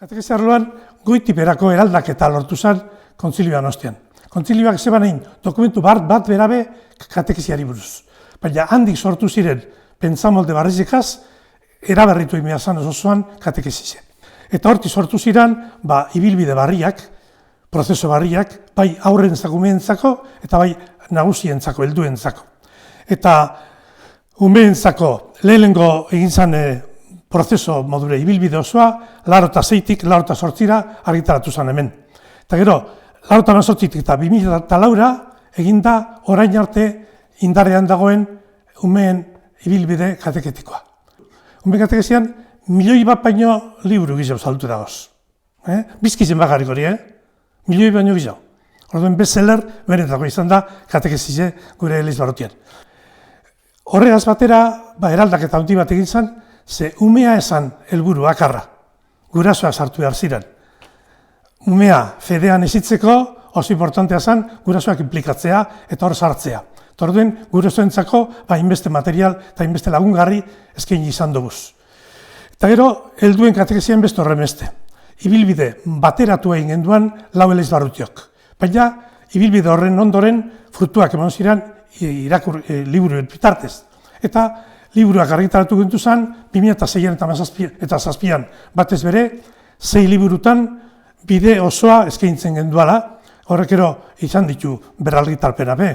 Katekesi arloan goitik berako eraldaketa lortu zen kontzilioan ostean. Kontzilioak zeban egin dokumentu bat berabe katekesiari buruz. Baina handik sortu ziren pentsamolde barrizikaz, eraberritu imea zan osoan katekesize. Eta horti sortu ziren, ibilbide barriak, prozeso barriak, bai aurrentzako umeentzako eta bai nagusientzako, helduentzako. Eta umeentzako lehenengo egin zen prozeso modure ibilbide osoa, 86tik 88ra argitaratu zen hemen. Eta gero, 88tik eta 2004ra eginda orain arte indarrean dagoen umeen ibilbide kateketikoa. Umeen katekesian, milioi bat baino liburu gizau saltu dagoz. Bizkizen bakarrik hori, milioi baino gizau. Orduen bestseller benetako izan da katekesize gure Eliz Barrutian. Horregaz batera, eraldaketa handi bat egin zen, ze umea esan helburu akarra, gurasoak sartu behar ziren. Umea fedean ezitzeko, oso importantea zen, gurasoak implikatzea eta hor sartzea. Orduen, gurasoentzako hainbeste material eta hainbeste lagungarri eskaini izan duguz. Eta gero, helduen katekesian beste horremeste. Ibilbide bateratu egin genduan lau Eliz Barrutiok. Baina, ibilbide horren ondoren frutuak eman ziren liburuen bitartez. Eta liburuak argitaratu gintu zen, 2006an eta 2007an batez bere, 6 liburutan bide osoa eskaintzen genduala, horrekero izan ditu berralgitarpena be.